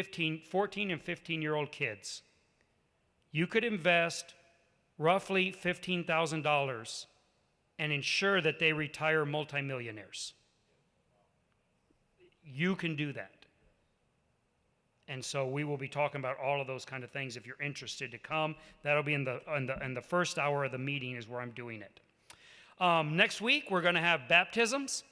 14 and 15-year-old kids, you could invest roughly $15,000 and ensure that they retire multimillionaires. You can do that. And so we will be talking about all of those kind of things. If you're interested to come, that'll be in the first hour of the meeting is where I'm doing it. Next week, we're going to have baptisms.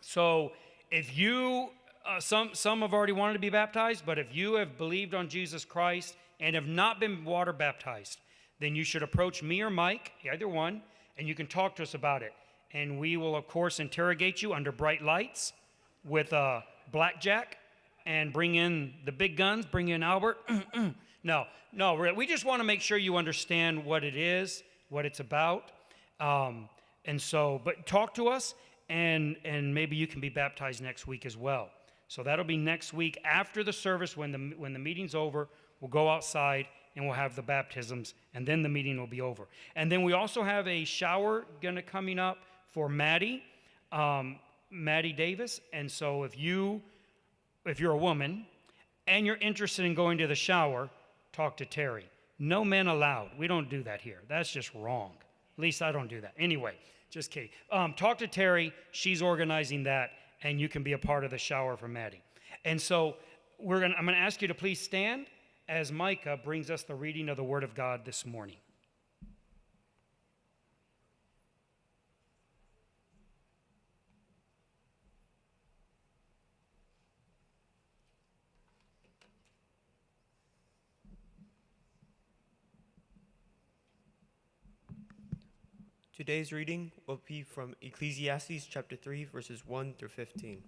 So if you, some have already wanted to be baptized, but if you have believed on Jesus Christ and have not been water baptized, then you should approach me or Mike, either one, and you can talk to us about it. And we will, of course, interrogate you under bright lights with blackjack and bring in the big guns, bring in Albert. No, we just want to make sure you understand what it is, what it's about. And so, but talk to us, and maybe you can be baptized next week as well. So that'll be next week after the service when the meeting's over. We'll go outside and we'll have the baptisms, and then the meeting will be over. And then we also have a shower coming up for Maddie Davis. And so if you're a woman and you're interested in going to the shower, talk to Terry. No men allowed. We don't do that here. That's just wrong. At least I don't do that. Anyway, just kidding. Talk to Terry. She's organizing that, and you can be a part of the shower for Maddie. And so I'm going to ask you to please stand as Micah brings us the reading of the Word of God this morning. Today's reading will be from Ecclesiastes chapter 3, verses 1 through 15.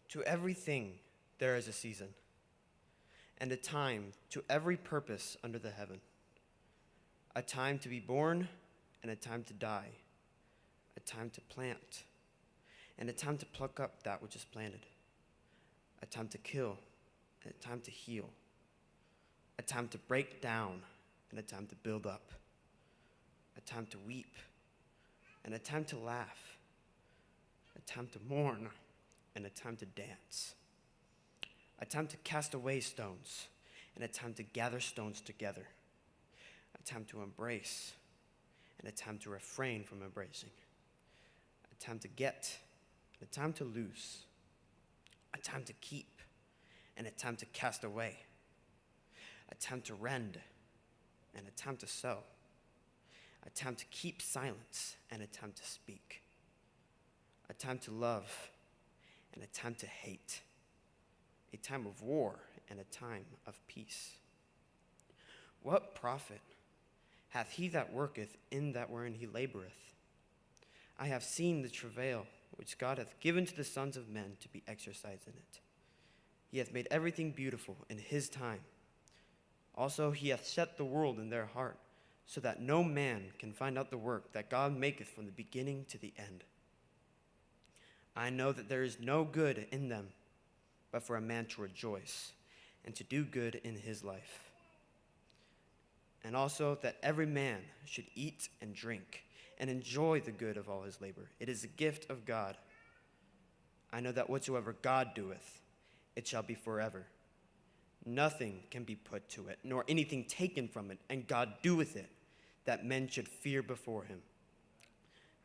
To everything there is a season, and a time to every purpose under the heaven. A time to be born, and a time to die. A time to plant, and a time to pluck up that which is planted. A time to kill, and a time to heal. A time to break down, and a time to build up. A time to weep, and a time to laugh. A time to mourn, and a time to dance. A time to cast away stones, and a time to gather stones together. A time to embrace, and a time to refrain from embracing. A time to get, and a time to lose. A time to keep, and a time to cast away. A time to rend, and a time to sow. A time to keep silence, and a time to speak. A time to love, and a time to hate. A time of war, and a time of peace. What profit hath he that worketh in that wherein he laboreth? I have seen the travail which God hath given to the sons of men to be exercised in it. He hath made everything beautiful in his time. Also he hath set the world in their heart, so that no man can find out the work that God maketh from the beginning to the end. I know that there is no good in them, but for a man to rejoice and to do good in his life. And also that every man should eat and drink and enjoy the good of all his labor. It is a gift of God. I know that whatsoever God doeth, it shall be forever. Nothing can be put to it, nor anything taken from it, and God doeth it, that men should fear before him.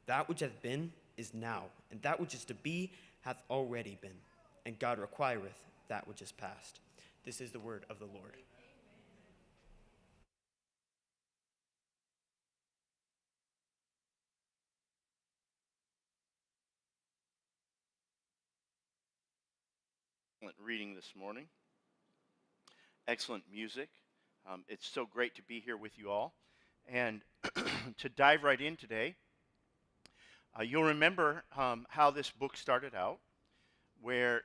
That which hath been is now, and that which is to be hath already been, and God requireth that which is past. This is the word of the Lord. Excellent reading this morning. Excellent music. It's so great to be here with you all. And to dive right in today, you'll remember how this book started out, where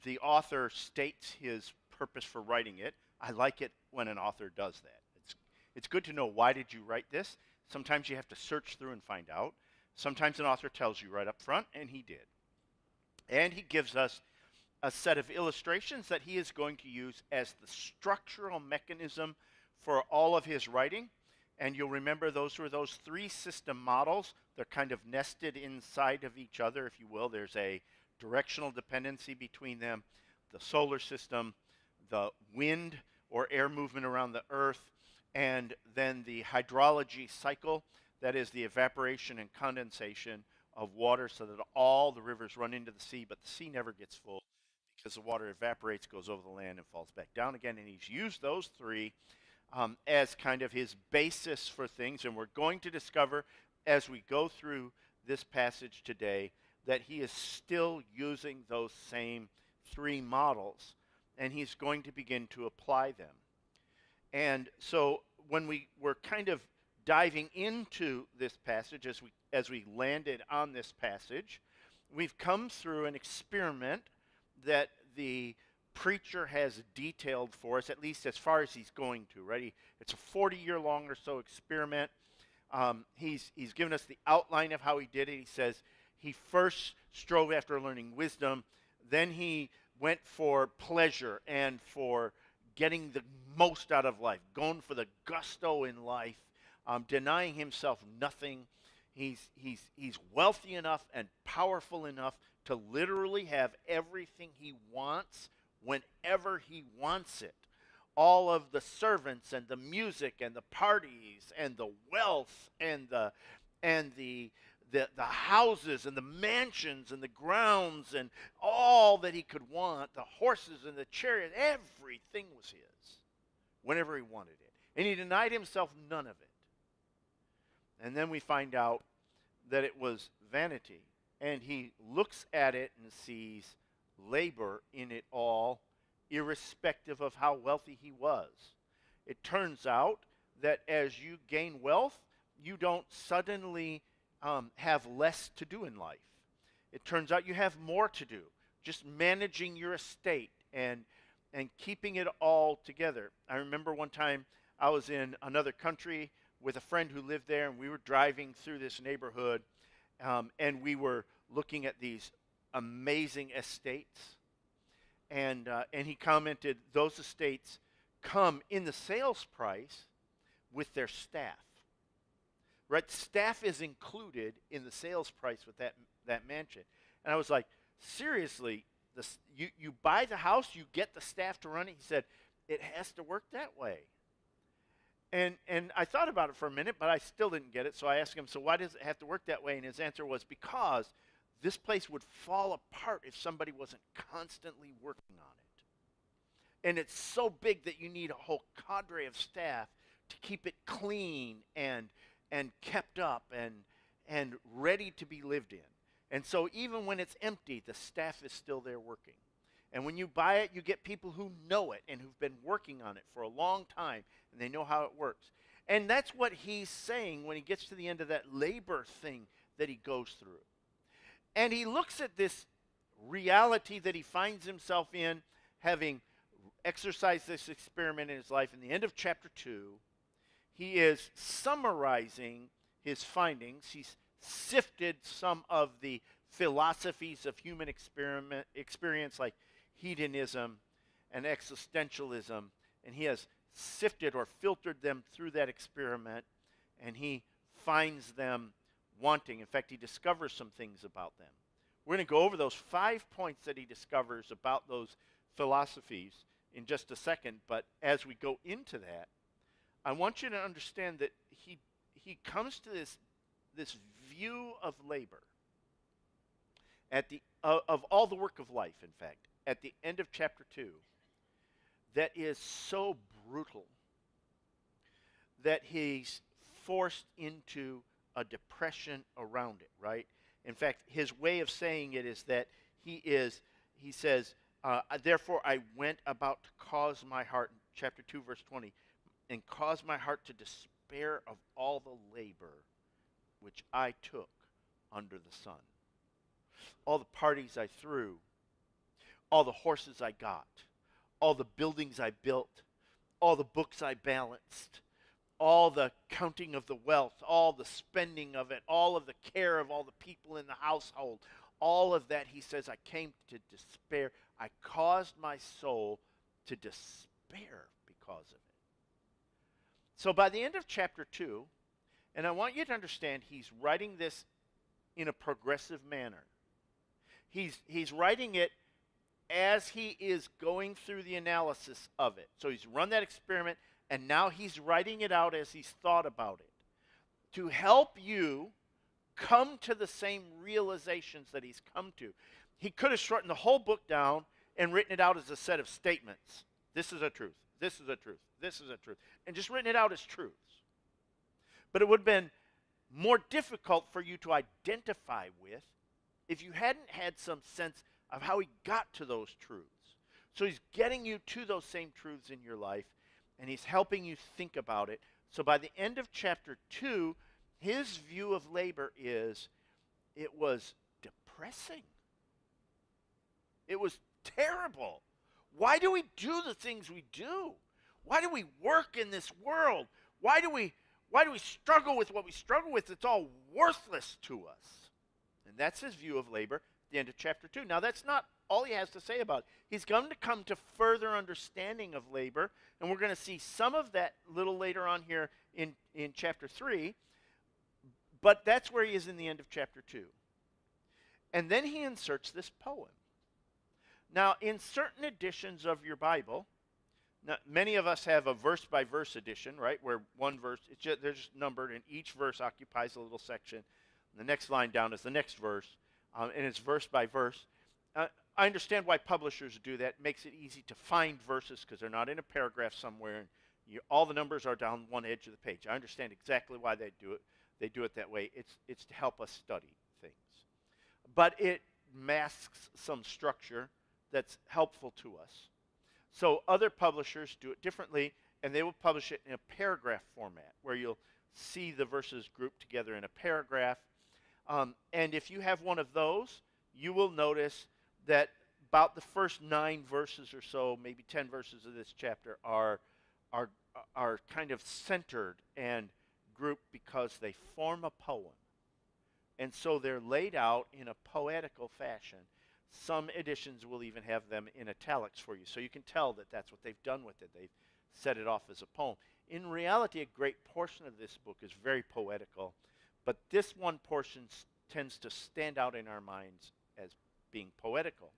the author states his purpose for writing it. I like it when an author does that. It's good to know, why did you write this? Sometimes you have to search through and find out. Sometimes an author tells you right up front, and he did. And he gives us a set of illustrations that he is going to use as the structural mechanism for all of his writing. And you'll remember those were those three system models. They're kind of nested inside of each other, if you will. There's a directional dependency between them, the solar system, the wind or air movement around the earth, and then the hydrology cycle, that is the evaporation and condensation of water so that all the rivers run into the sea, but the sea never gets full because the water evaporates, goes over the land, and falls back down again. And he's used those three as kind of his basis for things. And we're going to discover as we go through this passage today that he is still using those same three models, and he's going to begin to apply them. And so when we were kind of diving into this passage, as we landed on this passage, we've come through an experiment that the preacher has detailed for us, at least as far as he's going to, right? It's a 40-year-long or so experiment. He's given us the outline of how he did it. He says he first strove after learning wisdom, then he went for pleasure and for getting the most out of life, going for the gusto in life, denying himself nothing. He's wealthy enough and powerful enough to literally have everything he wants whenever he wants it. All of the servants and the music and the parties and the wealth and the houses and the mansions and the grounds and all that he could want, the horses and the chariot, everything was his whenever he wanted it. And he denied himself none of it. And then we find out that it was vanity. And he looks at it and sees labor in it all, irrespective of how wealthy he was. It turns out that as you gain wealth, you don't suddenly have less to do in life. It turns out you have more to do, just managing your estate and keeping it all together. I remember one time I was in another country with a friend who lived there, and we were driving through this neighborhood, and we were looking at these amazing estates. And he commented, those estates come in the sales price with their staff. Right? Staff is included in the sales price with that mansion. And I was like, seriously, you buy the house, you get the staff to run it? He said, it has to work that way. And I thought about it for a minute, but I still didn't get it. So I asked him, so why does it have to work that way? And his answer was, because this place would fall apart if somebody wasn't constantly working on it. And it's so big that you need a whole cadre of staff to keep it clean and kept up and ready to be lived in. And so even when it's empty, the staff is still there working. And when you buy it, you get people who know it and who've been working on it for a long time, and they know how it works. And that's what he's saying when he gets to the end of that labor thing that he goes through. And he looks at this reality that he finds himself in, having exercised this experiment in his life. In the end of chapter 2, he is summarizing his findings. He's sifted some of the philosophies of human experience like hedonism and existentialism, and he has sifted or filtered them through that experiment, and he finds them wanting. In fact, he discovers some things about them. We're going to go over those 5 points that he discovers about those philosophies in just a second, but as we go into that, I want you to understand that he comes to this view of labor at the of all the work of life, in fact, at the end of chapter 2, that is so brutal that he's forced into a depression around it, right? In fact, his way of saying it is that he says, therefore I went about to cause my heart, chapter 2, verse 20, and cause my heart to despair of all the labor which I took under the sun. All the parties I threw, all the horses I got, all the buildings I built, all the books I balanced, all the counting of the wealth, all the spending of it, all of the care of all the people in the household, all of that, he says, I came to despair. I caused my soul to despair because of it. So by the end of chapter 2, and I want you to understand he's writing this in a progressive manner. He's writing it as he is going through the analysis of it. So he's run that experiment, and now he's writing it out as he's thought about it to help you come to the same realizations that he's come to. He could have shortened the whole book down and written it out as a set of statements. This is a truth. This is a truth. This is a truth. And just written it out as truths. But it would have been more difficult for you to identify with if you hadn't had some sense of how he got to those truths. So he's getting you to those same truths in your life, and he's helping you think about it. So by the end of chapter 2, his view of labor is it was depressing. It was terrible. Why do we do the things we do? Why do we work in this world? Why do we struggle with what we struggle with? It's all worthless to us. And that's his view of labor at the end of chapter 2. Now, that's not all he has to say about it. He's going to come to further understanding of labor, and we're going to see some of that a little later on here in chapter 3. But that's where he is in the end of chapter 2. And then he inserts this poem. Now, in certain editions of your Bible, now, many of us have a verse-by-verse edition, right, where one verse, they're just numbered, and each verse occupies a little section. The next line down is the next verse, and it's verse by verse. I understand why publishers do that. It makes it easy to find verses because they're not in a paragraph somewhere, and all the numbers are down one edge of the page. I understand exactly why they do it. They do it that way. It's to help us study things. But it masks some structure that's helpful to us. So other publishers do it differently, and they will publish it in a paragraph format where you'll see the verses grouped together in a paragraph. And if you have one of those, you will notice that about the first 9 verses or so, maybe 10 verses of this chapter are kind of centered and grouped because they form a poem. And so they're laid out in a poetical fashion. Some editions will even have them in italics for you, so you can tell that that's what they've done with it. They've set it off as a poem. In reality, a great portion of this book is very poetical, but this one portion tends to stand out in our minds as being poetical.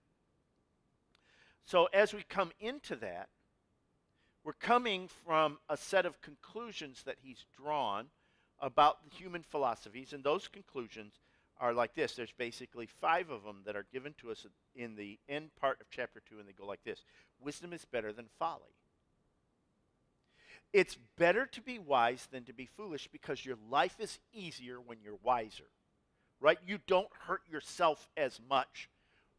So as we come into that, we're coming from a set of conclusions that he's drawn about the human philosophies, and those conclusions are like this. There's basically 5 of them that are given to us in the end part of chapter 2, and they go like this. Wisdom is better than folly. It's better to be wise than to be foolish because your life is easier when you're wiser, right? You don't hurt yourself as much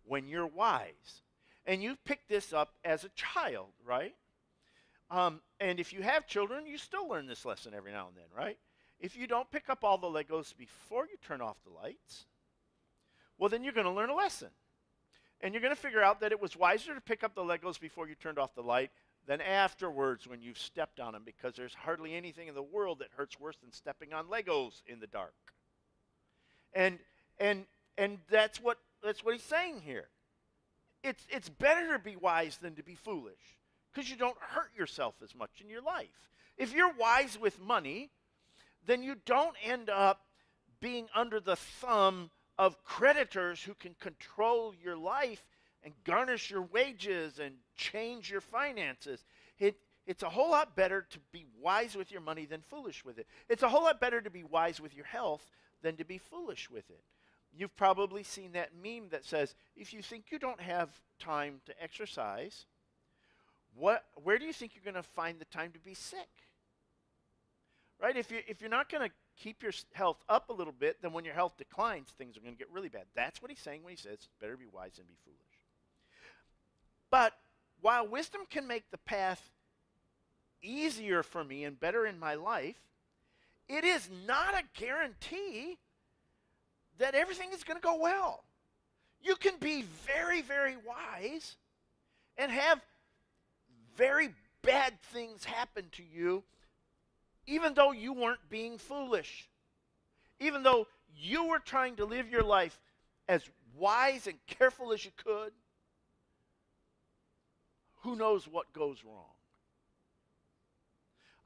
when you're wise. And you pick this up as a child, right? And if you have children, you still learn this lesson every now and then, right? If you don't pick up all the Legos before you turn off the lights, well, then you're going to learn a lesson. And you're going to figure out that it was wiser to pick up the Legos before you turned off the light than afterwards when you've stepped on them, because there's hardly anything in the world that hurts worse than stepping on Legos in the dark. And that's what he's saying here. It's better to be wise than to be foolish because you don't hurt yourself as much in your life. If you're wise with money, then you don't end up being under the thumb of creditors who can control your life and garnish your wages and change your finances. It's a whole lot better to be wise with your money than foolish with it. It's a whole lot better to be wise with your health than to be foolish with it. You've probably seen that meme that says, if you think you don't have time to exercise, where do you think you're going to find the time to be sick? Right? If you're not going to keep your health up a little bit, then when your health declines, things are going to get really bad. That's what he's saying when he says it's better to be wise than be foolish. But while wisdom can make the path easier for me and better in my life, it is not a guarantee that everything is going to go well. You can be very, very wise and have very bad things happen to you, even though you weren't being foolish. Even though you were trying to live your life as wise and careful as you could, who knows what goes wrong?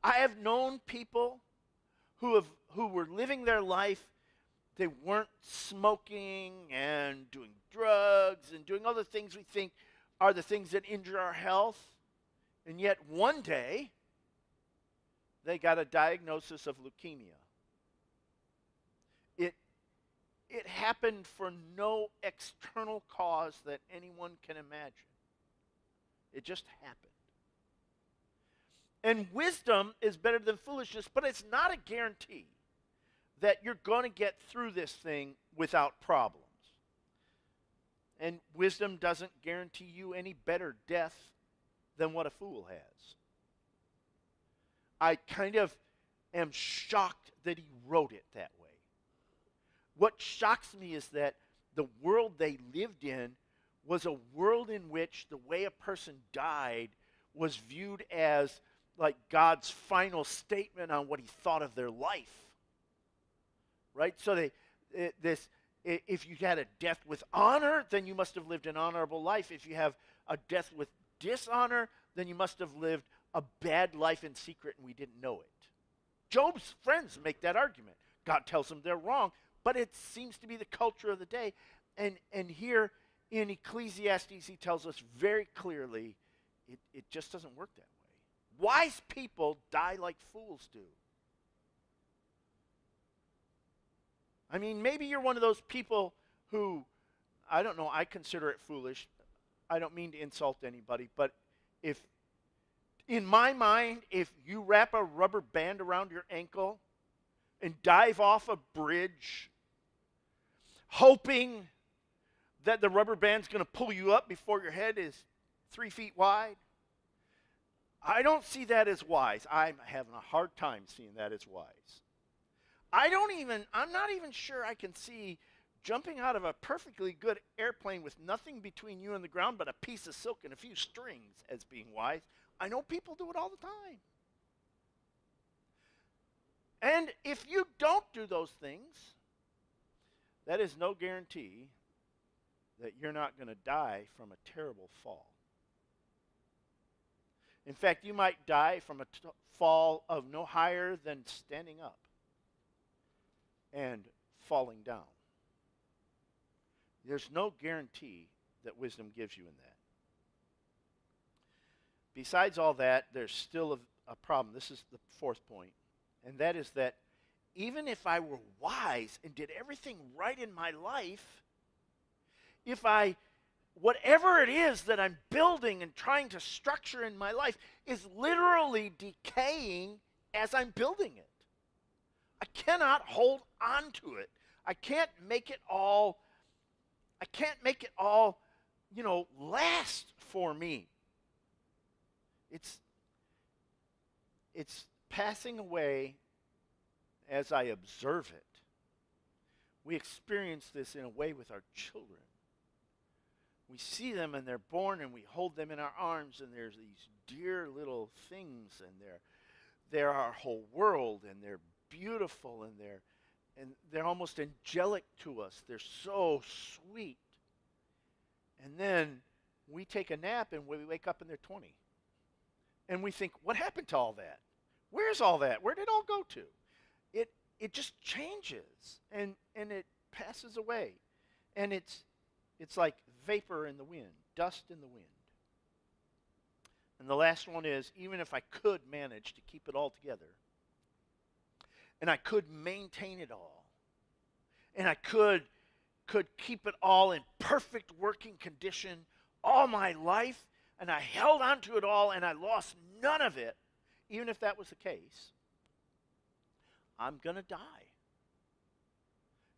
I have known people who were living their life. They weren't smoking and doing drugs and doing other things we think are the things that injure our health. And yet one day, they got a diagnosis of leukemia. It happened for no external cause that anyone can imagine. It just happened. And wisdom is better than foolishness, but it's not a guarantee that you're going to get through this thing without problems. And wisdom doesn't guarantee you any better death than what a fool has. I kind of am shocked that he wrote it that way. What shocks me is that the world they lived in was a world in which the way a person died was viewed as like God's final statement on what he thought of their life. Right? So if you had a death with honor, then you must have lived an honorable life. If you have a death with dishonor, then you must have lived a bad life in secret and we didn't know it. Job's friends make that argument. God tells them they're wrong, but it seems to be the culture of the day. And here in Ecclesiastes, he tells us very clearly, it just doesn't work that way. Wise people die like fools do. I mean, maybe you're one of those people who, I don't know, I consider it foolish. I don't mean to insult anybody, but in my mind, if you wrap a rubber band around your ankle and dive off a bridge, hoping that the rubber band's going to pull you up before your head is 3 feet wide, I don't see that as wise. I'm having a hard time seeing that as wise. I'm not even sure I can see jumping out of a perfectly good airplane with nothing between you and the ground but a piece of silk and a few strings as being wise. I know people do it all the time. And if you don't do those things, that is no guarantee that you're not going to die from a terrible fall. In fact, you might die from a fall of no higher than standing up and falling down. There's no guarantee that wisdom gives you in that. Besides all that, there's still a problem. This is the fourth point, and that is that even if I were wise and did everything right in my life, whatever it is that I'm building and trying to structure in my life is literally decaying as I'm building it. I cannot hold on to it. I can't make it all, last for me. It's passing away as I observe it. We experience this in a way with our children. We see them and they're born and we hold them in our arms and there's these dear little things and they're our whole world and they're beautiful and they're almost angelic to us. They're so sweet. And then we take a nap and we wake up and they're 20. And we think, what happened to all that? Where's all that? Where did it all go to? It just changes and it passes away. And it's like vapor in the wind, dust in the wind. And the last one is, even if I could manage to keep it all together, and I could maintain it all, and I could keep it all in perfect working condition all my life, and I held on to it all, and I lost none of it, even if that was the case, I'm going to die.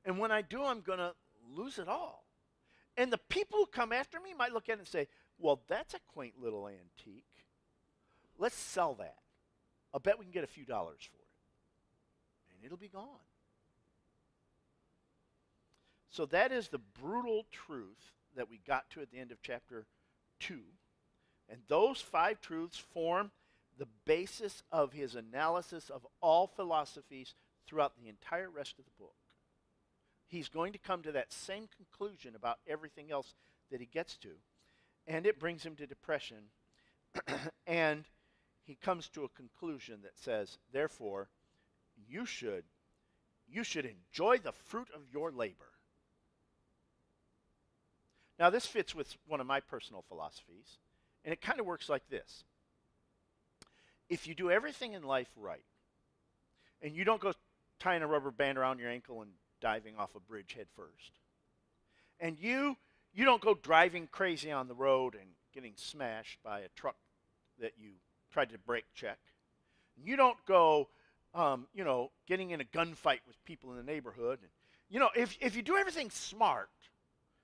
And when I do, I'm going to lose it all. And the people who come after me might look at it and say, well, that's a quaint little antique. Let's sell that. I'll bet we can get a few dollars for it. And it'll be gone. So that is the brutal truth that we got to at the end of chapter 2. And those 5 truths form the basis of his analysis of all philosophies throughout the entire rest of the book. He's going to come to that same conclusion about everything else that he gets to. And it brings him to depression. And he comes to a conclusion that says, therefore, you should enjoy the fruit of your labor. Now, this fits with one of my personal philosophies, and it kind of works like this. If you do everything in life right, and you don't go tying a rubber band around your ankle and diving off a bridge head first, and you don't go driving crazy on the road and getting smashed by a truck that you tried to brake check, you don't go, getting in a gunfight with people in the neighborhood. If you do everything smart,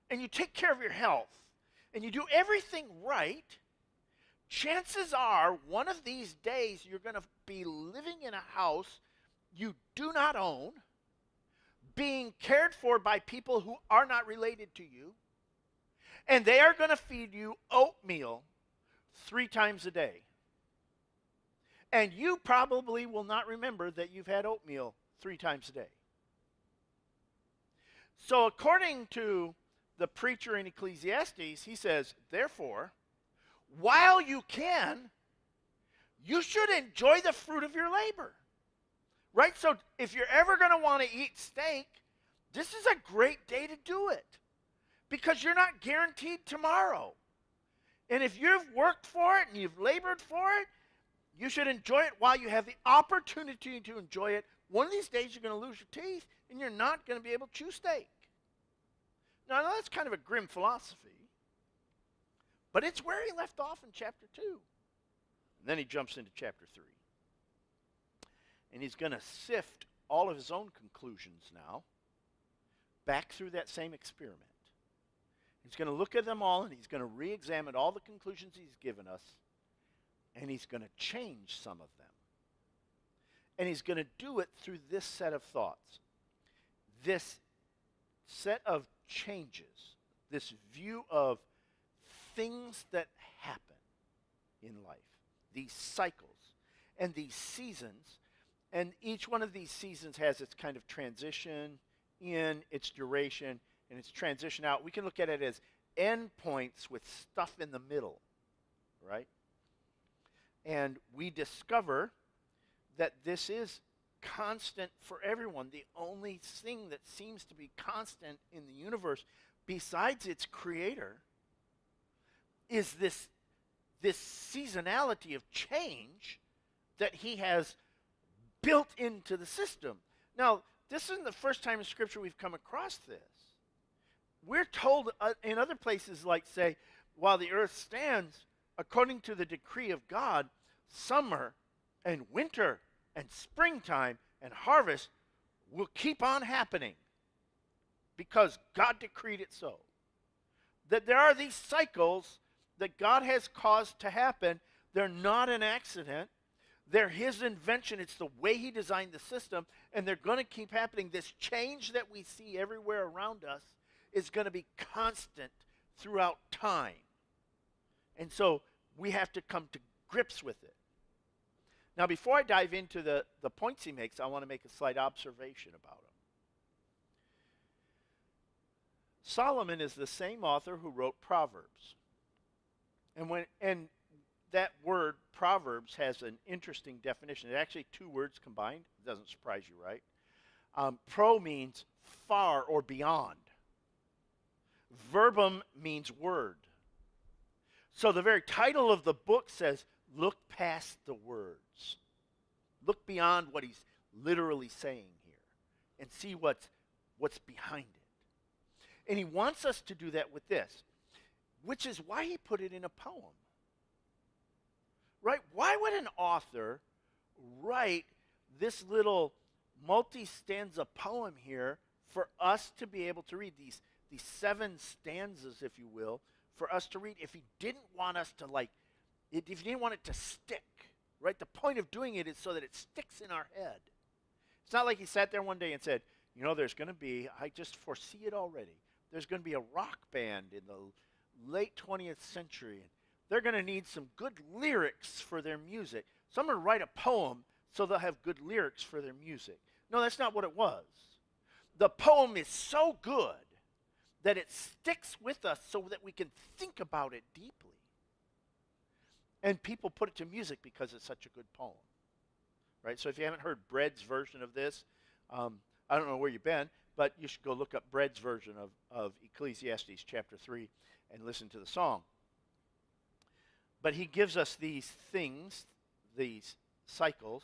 and you take care of your health, and you do everything right, chances are one of these days you're going to be living in a house you do not own, being cared for by people who are not related to you, and they are going to feed you oatmeal 3 times a day. And you probably will not remember that you've had oatmeal 3 times a day. So according to the preacher in Ecclesiastes, he says, therefore, while you can, you should enjoy the fruit of your labor. Right? So if you're ever going to want to eat steak, this is a great day to do it. Because you're not guaranteed tomorrow. And if you've worked for it and you've labored for it, you should enjoy it while you have the opportunity to enjoy it. One of these days you're going to lose your teeth and you're not going to be able to chew steak. Now, I know that's kind of a grim philosophy, but it's where he left off in chapter 2. And then he jumps into chapter 3. And he's going to sift all of his own conclusions now back through that same experiment. He's going to look at them all, and he's going to re-examine all the conclusions he's given us, and he's going to change some of them. And he's going to do it through this set of thoughts. This set of changes, this view of things that happen in life, these cycles and these seasons, and each one of these seasons has its kind of transition in, its duration, and its transition out. We can look at it as endpoints with stuff in the middle, right? And we discover that this is constant for everyone. The only thing that seems to be constant in the universe, besides its creator, is this seasonality of change that he has built into the system. Now, this isn't the first time in Scripture we've come across this. We're told in other places, like, say, while the earth stands, according to the decree of God, summer and winter and springtime and harvest will keep on happening because God decreed it so. That there are these cycles that God has caused to happen. They're not an accident. They're his invention. It's the way he designed the system, and they're going to keep happening. This change that we see everywhere around us is going to be constant throughout time. And so we have to come to grips with it. Now, before I dive into the points he makes, I want to make a slight observation about him. Solomon is the same author who wrote Proverbs. And that word Proverbs has an interesting definition. It's actually 2 words combined. It doesn't surprise you, right? Pro means far or beyond. Verbum means word. So the very title of the book says, look past the words. Look beyond what he's literally saying here and see what's behind it. And he wants us to do that with this, which is why he put it in a poem. Right? Why would an author write this little multi-stanza poem here for us to be able to read, these 7 stanzas, if you will, for us to read, if he didn't want us to if he didn't want it to stick, right? The point of doing it is so that it sticks in our head. It's not like he sat there one day and said, there's going to be, I just foresee it already, there's going to be a rock band in the late 20th century, and they're going to need some good lyrics for their music. So I'm going to write a poem so they'll have good lyrics for their music. No, that's not what it was. The poem is so good that it sticks with us so that we can think about it deeply. And people put it to music because it's such a good poem. Right? So if you haven't heard Bread's version of this, I don't know where you've been, but you should go look up Bread's version of Ecclesiastes chapter 3 and listen to the song. But he gives us these things, these cycles,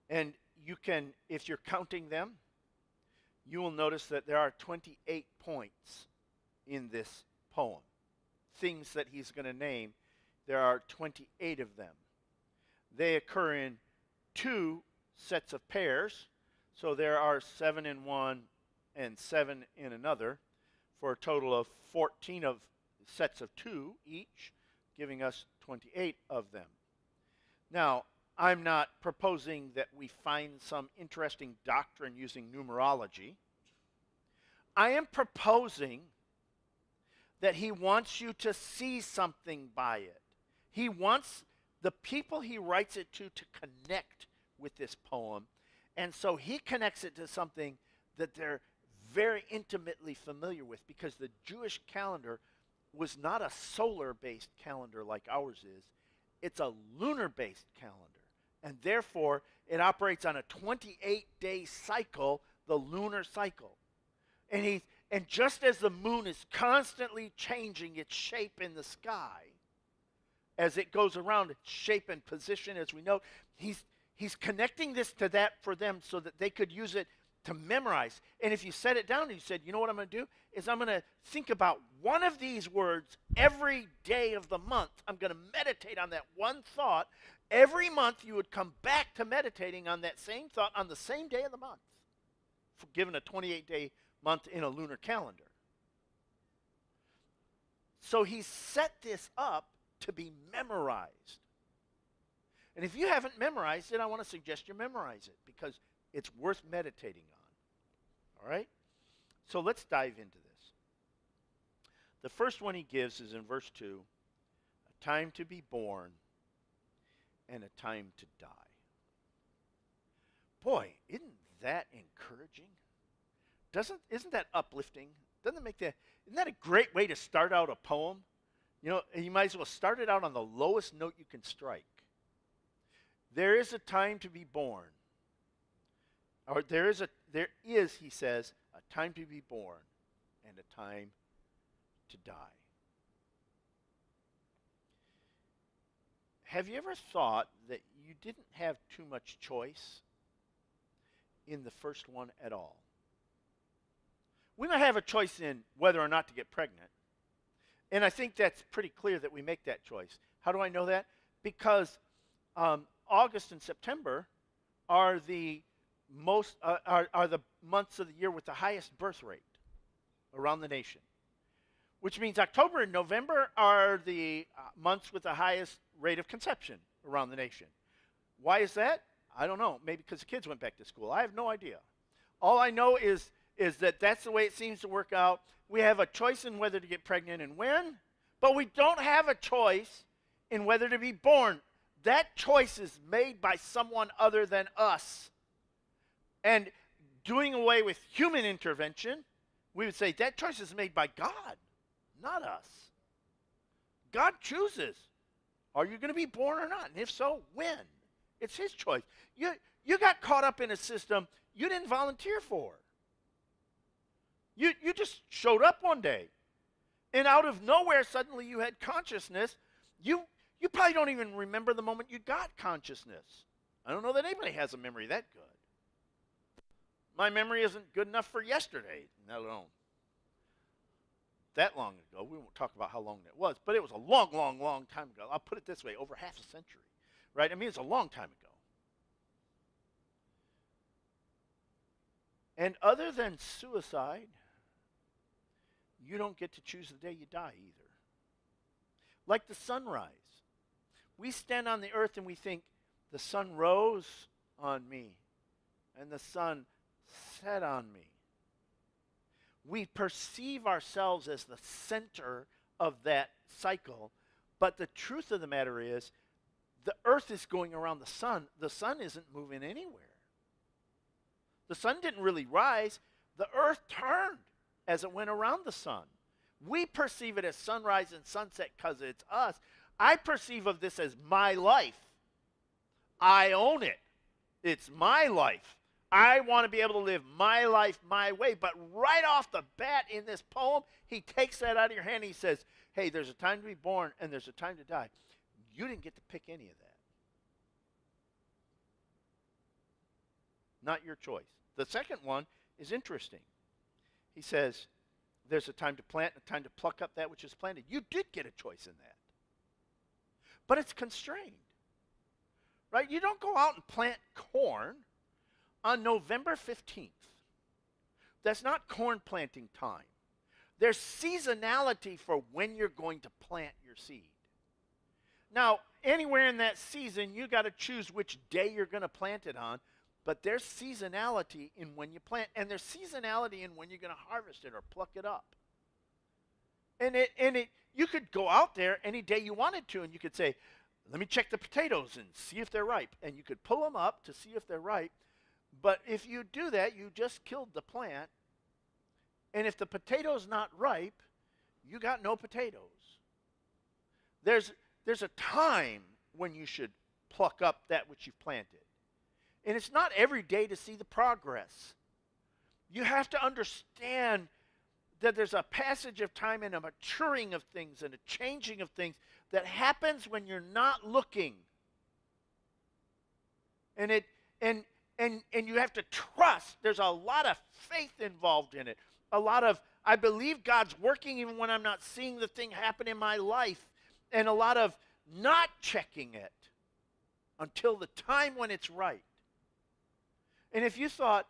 and you can, if you're counting them, you will notice that there are 28 points in this poem. Things that he's going to name, there are 28 of them. They occur in 2 sets of pairs, so there are 7 in one and 7 in another, for a total of 14 of sets of 2 each, giving us 28 of them. Now, I'm not proposing that we find some interesting doctrine using numerology. I am proposing that he wants you to see something by it. He wants the people he writes it to connect with this poem, and so he connects it to something that they're very intimately familiar with, because the Jewish calendar was not a solar-based calendar like ours is. It's a lunar-based calendar. And therefore, it operates on a 28-day cycle, the lunar cycle. And just as the moon is constantly changing its shape in the sky, as it goes around its shape and position, as we know, he's connecting this to that for them so that they could use it to memorize. And if you set it down and you said, you know what I'm going to do? Is I'm going to think about one of these words every day of the month. I'm going to meditate on that one thought. Every month you would come back to meditating on that same thought on the same day of the month, given a 28-day month in a lunar calendar. So he set this up to be memorized. And if you haven't memorized it, I want to suggest you memorize it, because it's worth meditating on. All right? So let's dive into this. The first one he gives is in verse 2, a time to be born and a time to die. Boy, isn't that encouraging? Isn't that uplifting? Isn't that a great way to start out a poem? You know, you might as well start it out on the lowest note you can strike. There is a time to be born. Or there is, he says, a time to be born and a time to die. Have you ever thought that you didn't have too much choice in the first one at all? We might have a choice in whether or not to get pregnant. And I think that's pretty clear that we make that choice. How do I know that? Because August and September are the are the months of the year with the highest birth rate around the nation. Which means October and November are the months with the highest rate of conception around the nation. Why is that? I don't know. Maybe because the kids went back to school. I have no idea. All I know is that that's the way it seems to work out. We have a choice in whether to get pregnant and when, but we don't have a choice in whether to be born. That choice is made by someone other than us. And doing away with human intervention, we would say that choice is made by God, not us. God chooses. Are you going to be born or not? And if so, when? It's his choice. You got caught up in a system you didn't volunteer for. You just showed up one day. And out of nowhere, suddenly you had consciousness. You probably don't even remember the moment you got consciousness. I don't know that anybody has a memory that good. My memory isn't good enough for yesterday, let alone that long ago. We won't talk about how long that was, but it was a long, long, long time ago. I'll put it this way, over half a century, right? I mean, it's a long time ago. And other than suicide, you don't get to choose the day you die either. Like the sunrise. We stand on the earth and we think, the sun rose on me, and the sun set on me. We perceive ourselves as the center of that cycle, but the truth of the matter is, the earth is going around the sun. The sun isn't moving anywhere. The sun didn't really rise. The earth turned as it went around the sun. We perceive it as sunrise and sunset because it's us, I perceive of this as my life. I own it. It's my life. I want to be able to live my life my way. But right off the bat in this poem, he takes that out of your hand and he says, hey, there's a time to be born and there's a time to die. You didn't get to pick any of that. Not your choice. The second one is interesting. He says, there's a time to plant and a time to pluck up that which is planted. You did get a choice in that. But it's constrained. Right? You don't go out and plant corn on November 15th. That's not corn planting time. There's seasonality for when you're going to plant your seed. Now, anywhere in that season, you got to choose which day you're going to plant it on, but there's seasonality in when you plant, and there's seasonality in when you're going to harvest it or pluck it up. And you could go out there any day you wanted to, and you could say, let me check the potatoes and see if they're ripe. And you could pull them up to see if they're ripe. But if you do that, you just killed the plant. And if the potato's not ripe, you got no potatoes. There's a time when you should pluck up that which you've planted. And it's not every day to see the progress. You have to understand that there's a passage of time and a maturing of things and a changing of things that happens when you're not looking. And you have to trust. There's a lot of faith involved in it. A lot of, I believe God's working even when I'm not seeing the thing happen in my life. And a lot of not checking it until the time when it's right. And if you thought,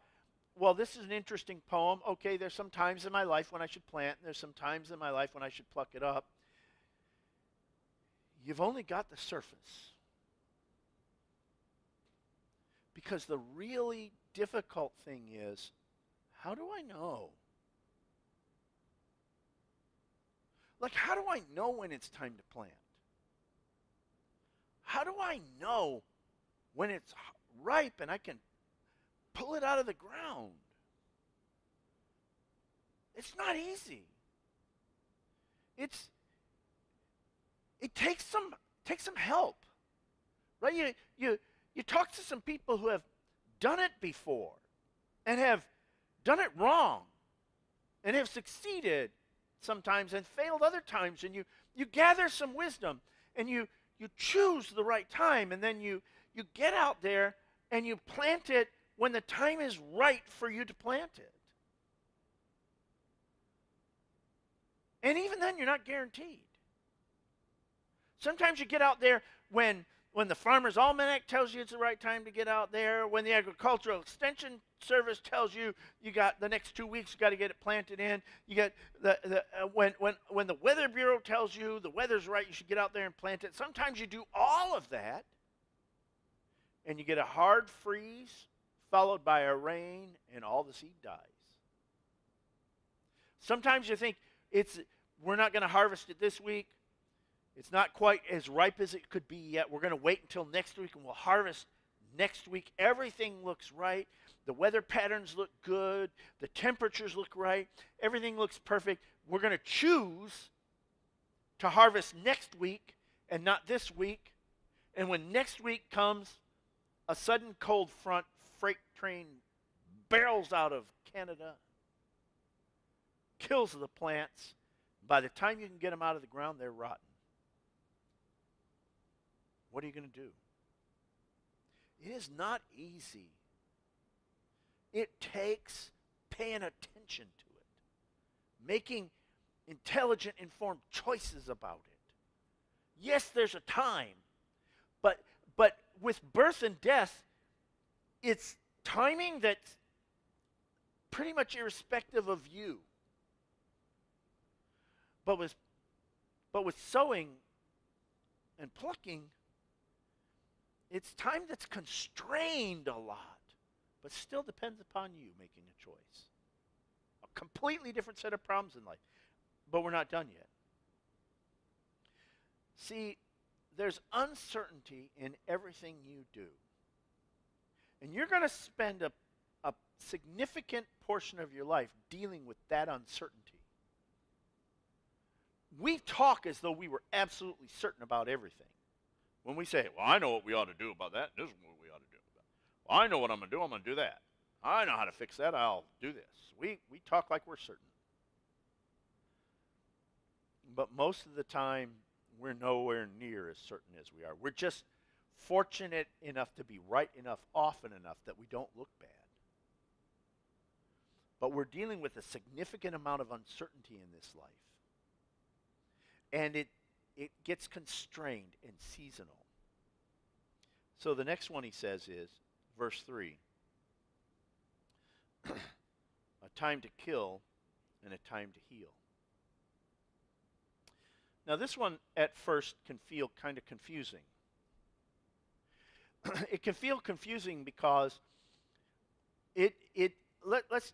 well, this is an interesting poem. Okay, there's some times in my life when I should plant. And there's some times in my life when I should pluck it up. You've only got the surface. Because the really difficult thing is, how do I know? Like, how do I know when it's time to plant? How do I know when it's ripe and I can pull it out of the ground? It's not easy. It takes some help, right? You talk to some people who have done it before and have done it wrong and have succeeded sometimes and failed other times, and you gather some wisdom and you choose the right time, and then you get out there and you plant it when the time is right for you to plant it. And even then, you're not guaranteed. Sometimes you get out there when the Farmer's Almanac tells you it's the right time to get out there, when the Agricultural Extension Service tells you got the next 2 weeks, you got to get it planted in. You get when the Weather Bureau tells you the weather's right, you should get out there and plant it. Sometimes you do all of that, and you get a hard freeze followed by a rain, and all the seed dies. Sometimes you think we're not going to harvest it this week. It's not quite as ripe as it could be yet. We're going to wait until next week, and we'll harvest next week. Everything looks right. The weather patterns look good. The temperatures look right. Everything looks perfect. We're going to choose to harvest next week and not this week. And when next week comes, a sudden cold front freight train barrels out of Canada, kills the plants. By the time you can get them out of the ground, they're rotten. What are you going to do? It is not easy. It takes paying attention to it, making intelligent, informed choices about it. Yes, there's a time, but with birth and death, it's timing that's pretty much irrespective of you. But with sowing and plucking, it's time that's constrained a lot, but still depends upon you making a choice. A completely different set of problems in life, but we're not done yet. See, there's uncertainty in everything you do. And you're going to spend a significant portion of your life dealing with that uncertainty. We talk as though we were absolutely certain about everything. When we say, well, I know what we ought to do about that, this is what we ought to do about that. Well, I know what I'm going to do that. I know how to fix that, I'll do this. We talk like we're certain. But most of the time, we're nowhere near as certain as we are. We're just fortunate enough to be right enough often enough that we don't look bad. But we're dealing with a significant amount of uncertainty in this life. And it gets constrained and seasonal. So the next one he says is, verse 3, a time to kill and a time to heal. Now this one at first can feel kind of confusing. It can feel confusing because let's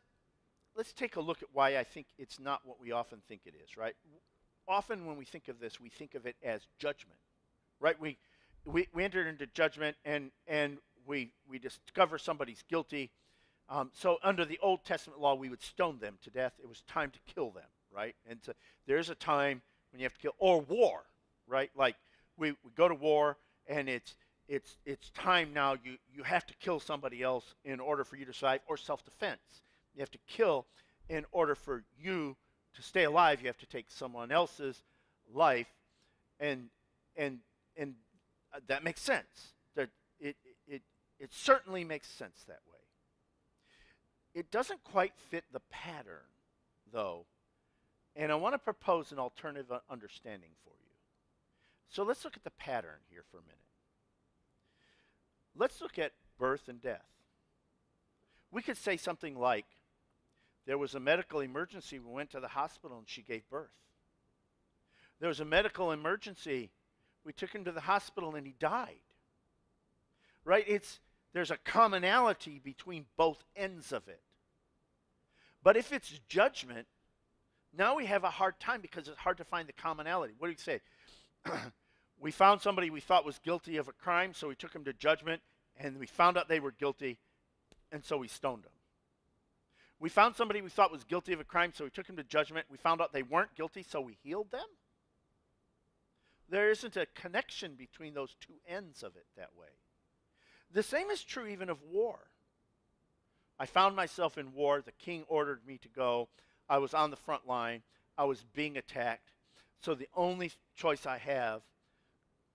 take a look at why I think it's not what we often think it is, right? Often when we think of this, we think of it as judgment, right? We enter into judgment and we discover somebody's guilty. So under the Old Testament law, we would stone them to death. It was time to kill them, right? And so there's a time when you have to kill, or war, right? Like we go to war and it's time now. You have to kill somebody else in order for you to survive, or self-defense. You have to kill in order for you to stay alive. You have to take someone else's life, and that makes sense. That it certainly makes sense that way. It doesn't quite fit the pattern, though, and I want to propose an alternative understanding for you. So let's look at the pattern here for a minute. Let's look at birth and death. We could say something like, there was a medical emergency, we went to the hospital and she gave birth. There was a medical emergency, we took him to the hospital and he died. Right? There's a commonality between both ends of it. But if it's judgment, now we have a hard time because it's hard to find the commonality. What do you say? We found somebody we thought was guilty of a crime, so we took him to judgment, and we found out they were guilty, and so we stoned them. We found somebody we thought was guilty of a crime, so we took him to judgment. We found out they weren't guilty, so we healed them. There isn't a connection between those two ends of it that way. The same is true even of war. I found myself in war. The king ordered me to go. I was on the front line. I was being attacked. So the only choice I have,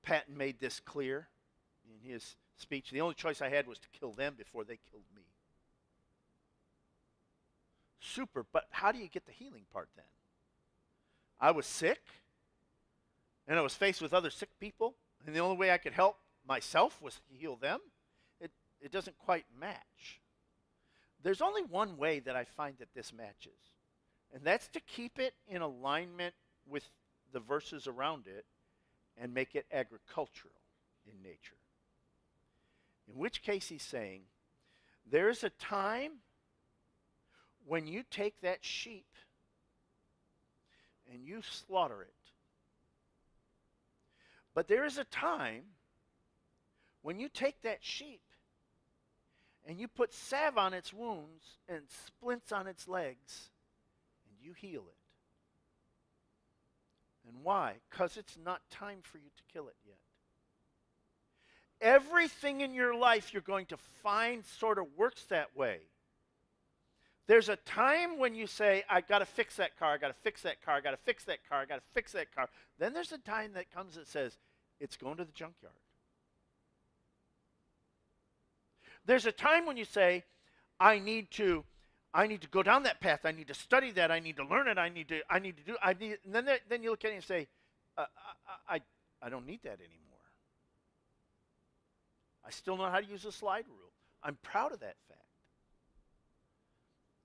Patton made this clear in his speech, the only choice I had was to kill them before they killed me. Super, but how do you get the healing part then? I was sick, and I was faced with other sick people, and the only way I could help myself was to heal them. It doesn't quite match. There's only one way that I find that this matches, and that's to keep it in alignment with the verses around it and make it agricultural in nature. In which case he's saying, there is a time when you take that sheep and you slaughter it. But there is a time when you take that sheep and you put salve on its wounds and splints on its legs and you heal it. And why? Because it's not time for you to kill it yet. Everything in your life you're going to find sort of works that way. There's a time when you say, I got to fix that car, I got to fix that car, I got to fix that car, I got to fix that car. Then there's a time that comes that says, it's going to the junkyard. There's a time when you say, I need to go down that path, I need to study that, I need to learn it, and then you look at it and say, I don't need that anymore. I still know how to use a slide rule. I'm proud of that fact.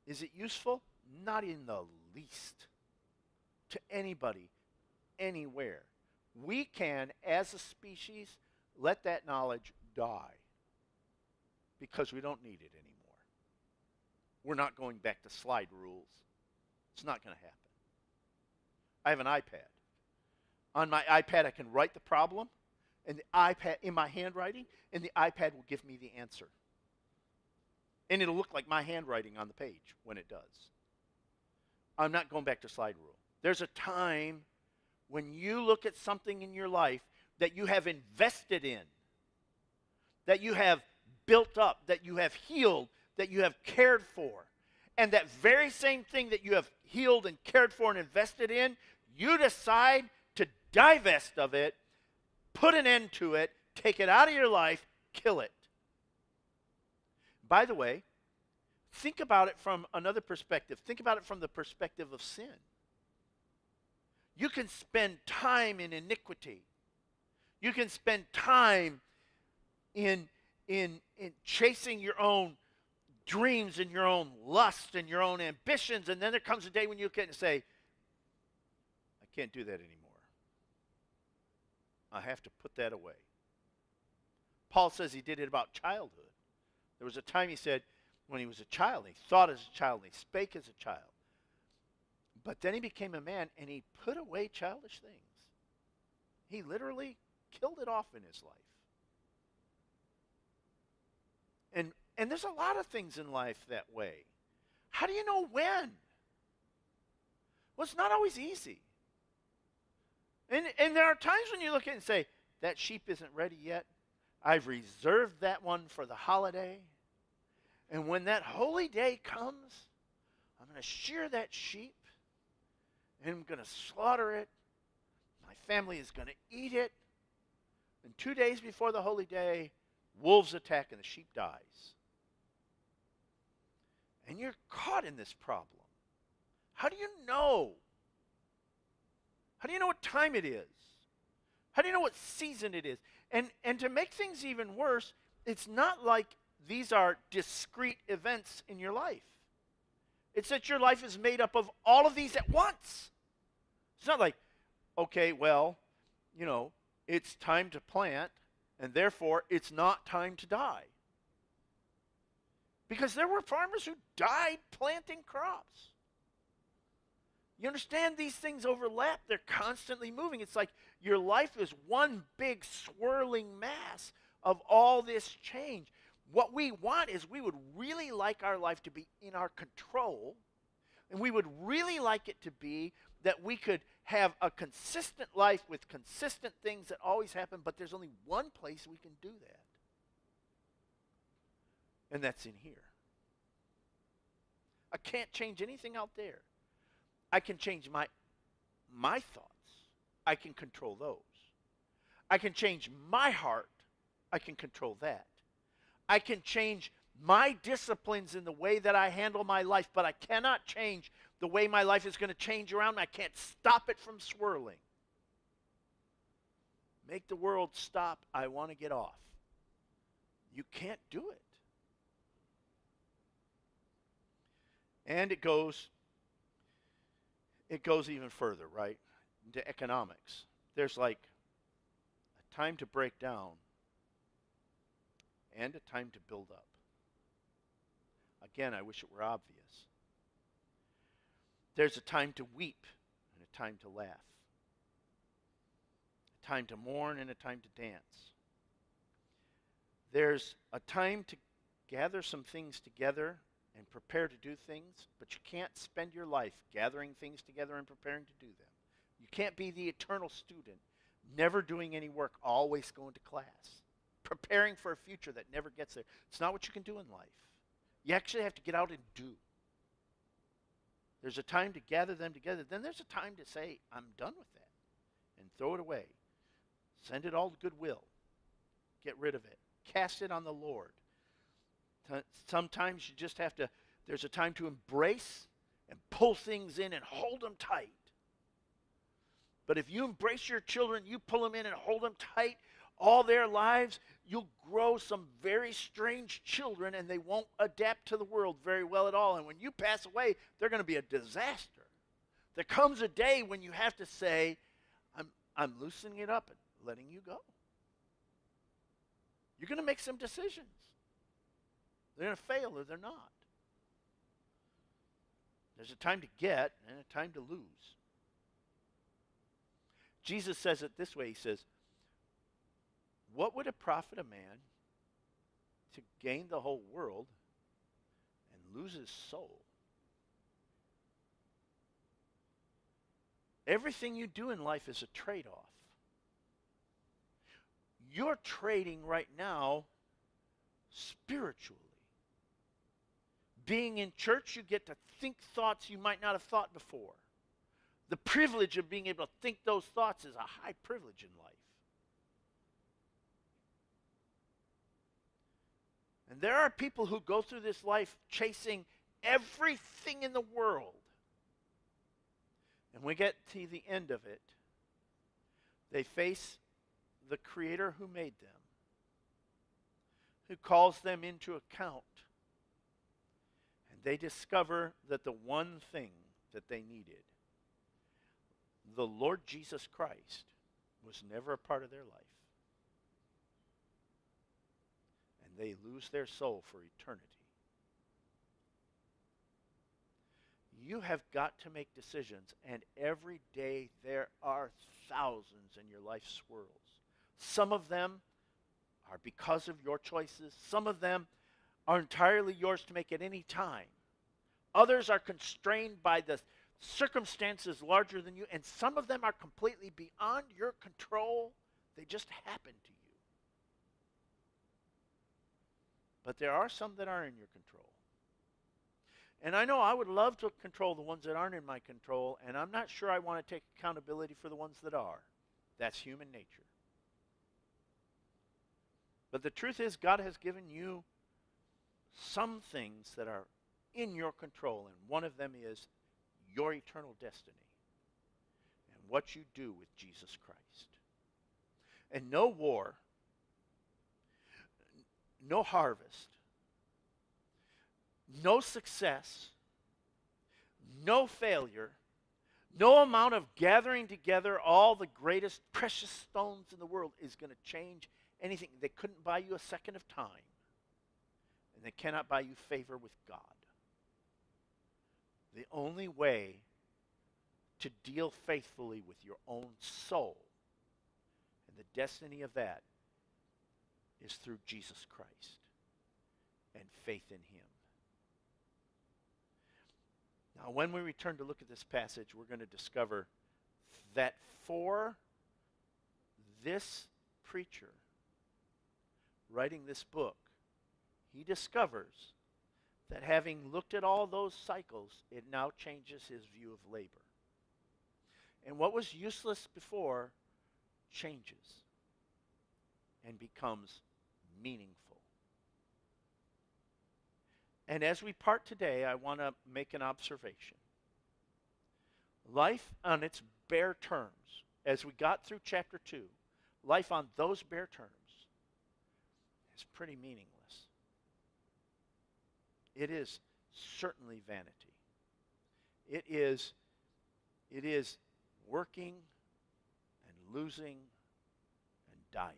Is it useful? Not in the least. To anybody, anywhere. We can, as a species, let that knowledge die because we don't need it anymore. We're not going back to slide rules. It's not going to happen. I have an iPad. On my iPad, I can write the problem, and the iPad in my handwriting, and the iPad will give me the answer. And it'll look like my handwriting on the page when it does. I'm not going back to slide rule. There's a time when you look at something in your life that you have invested in, that you have built up, that you have healed, that you have cared for, and that very same thing that you have healed and cared for and invested in, you decide to divest of it, put an end to it, take it out of your life, kill it. By the way, think about it from another perspective. Think about it from the perspective of sin. You can spend time in iniquity. You can spend time in chasing your own dreams and your own lust and your own ambitions, and then there comes a day when you can say, I can't do that anymore. I have to put that away. Paul says he did it about childhood. There was a time he said when he was a child, he thought as a child, he spake as a child. But then he became a man and he put away childish things. He literally killed it off in his life. And there's a lot of things in life that way. How do you know when? Well, it's not always easy. And there are times when you look at it and say, that sheep isn't ready yet. I've reserved that one for the holiday. And when that holy day comes, I'm going to shear that sheep. And I'm going to slaughter it. My family is going to eat it. And 2 days before the holy day, wolves attack and the sheep dies. And you're caught in this problem. How do you know? How do you know what time it is? How do you know what season it is? And to make things even worse, it's not like these are discrete events in your life. It's that your life is made up of all of these at once. It's not like, okay, well, it's time to plant, and therefore it's not time to die. Because there were farmers who died planting crops. You understand, these things overlap. They're constantly moving. It's like your life is one big swirling mass of all this change. What we want is we would really like our life to be in our control, and we would really like it to be that we could have a consistent life with consistent things that always happen, but there's only one place we can do that. And that's in here. I can't change anything out there. I can change my thoughts. I can control those. I can change my heart. I can control that. I can change my disciplines in the way that I handle my life, but I cannot change the way my life is going to change around me. I can't stop it from swirling. Make the world stop. I want to get off. You can't do it. And it goes even further, right? Into economics. There's like a time to break down and a time to build up. Again, I wish it were obvious. There's a time to weep and a time to laugh. A time to mourn and a time to dance. There's a time to gather some things together and prepare to do things, but you can't spend your life gathering things together and preparing to do them. You can't be the eternal student, never doing any work, always going to class, preparing for a future that never gets there. It's not what you can do in life. You actually have to get out and do. There's a time to gather them together. Then there's a time to say, I'm done with that, and throw it away. Send it all to goodwill. Get rid of it. Cast it on the Lord. Sometimes you just have to, there's a time to embrace and pull things in and hold them tight. But if you embrace your children, you pull them in and hold them tight all their lives, you'll grow some very strange children and they won't adapt to the world very well at all. And when you pass away, they're going to be a disaster. There comes a day when you have to say, I'm loosening it up and letting you go. You're going to make some decisions. They're going to fail or they're not. There's a time to get and a time to lose. Jesus says it this way. He says, what would it profit a man to gain the whole world and lose his soul? Everything you do in life is a trade-off. You're trading right now spiritually. Being in church, you get to think thoughts you might not have thought before. The privilege of being able to think those thoughts is a high privilege in life. And there are people who go through this life chasing everything in the world. And we get to the end of it, they face the Creator who made them, who calls them into account. And they discover that the one thing that they needed, the Lord Jesus Christ, was never a part of their life. And they lose their soul for eternity. You have got to make decisions, and every day there are thousands and your life swirls. Some of them are because of your choices. Some of them are entirely yours to make at any time. Others are constrained by the circumstances larger than you, and some of them are completely beyond your control. They just happen to you. But there are some that are in your control. And I know I would love to control the ones that aren't in my control, and I'm not sure I want to take accountability for the ones that are. That's human nature. But the truth is, God has given you some things that are in your control, and one of them is your eternal destiny and what you do with Jesus Christ. And no war, no harvest, no success, no failure, no amount of gathering together all the greatest precious stones in the world is going to change anything. They couldn't buy you a second of time, and they cannot buy you favor with God. The only way to deal faithfully with your own soul and the destiny of that is through Jesus Christ and faith in Him. Now, when we return to look at this passage, we're going to discover that for this preacher writing this book, he discovers that having looked at all those cycles, it now changes his view of labor. And what was useless before changes and becomes meaningful. And as we part today, I want to make an observation. Life on its bare terms, as we got through chapter 2, life on those bare terms is pretty meaningless. It is certainly vanity. It is working and losing and dying.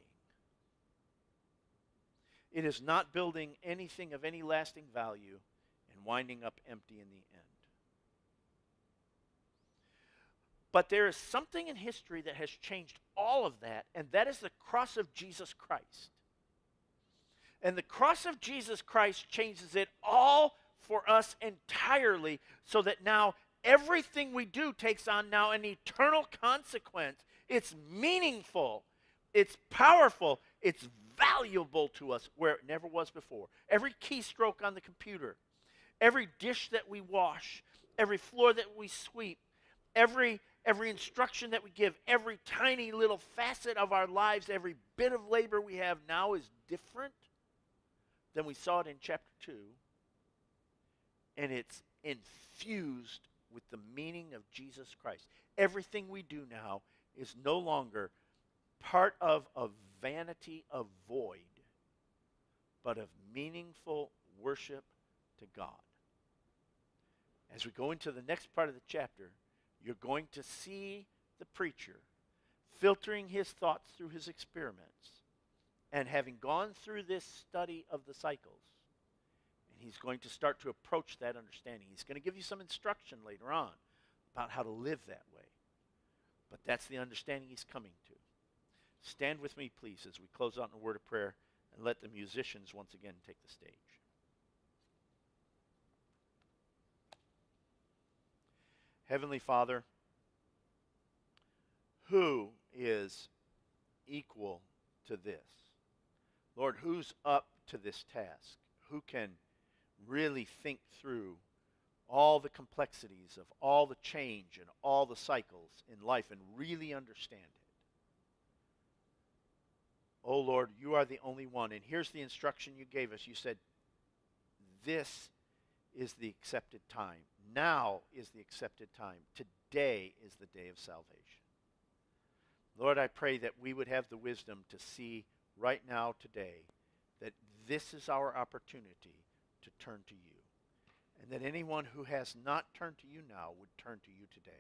It is not building anything of any lasting value and winding up empty in the end. But there is something in history that has changed all of that, and that is the cross of Jesus Christ. And the cross of Jesus Christ changes it all for us entirely, so that now everything we do takes on now an eternal consequence. It's meaningful. It's powerful. It's valuable to us where it never was before. Every keystroke on the computer, every dish that we wash, every floor that we sweep, every instruction that we give, every tiny little facet of our lives, every bit of labor we have now is different than we saw it in chapter 2. And it's infused with the meaning of Jesus Christ. Everything we do now is no longer part of a vanity of void, but of meaningful worship to God. As we go into the next part of the chapter, you're going to see the preacher filtering his thoughts through his experiments and having gone through this study of the cycles. And he's going to start to approach that understanding. He's going to give you some instruction later on about how to live that way. But that's the understanding he's coming to. Stand with me, please, as we close out in a word of prayer, and let the musicians once again take the stage. Heavenly Father, who is equal to this? Lord, who's up to this task? Who can really think through all the complexities of all the change and all the cycles in life and really understand it? Oh Lord, you are the only one. And here's the instruction you gave us. You said, this is the accepted time. Now is the accepted time. Today is the day of salvation. Lord, I pray that we would have the wisdom to see right now, today, that this is our opportunity to turn to you. And that anyone who has not turned to you now would turn to you today.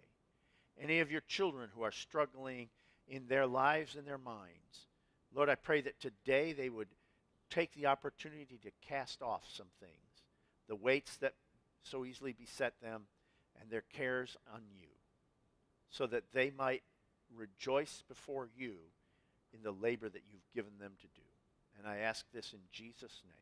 Any of your children who are struggling in their lives and their minds, Lord, I pray that today they would take the opportunity to cast off some things, the weights that so easily beset them, and their cares on you, so that they might rejoice before you in the labor that you've given them to do. And I ask this in Jesus' name.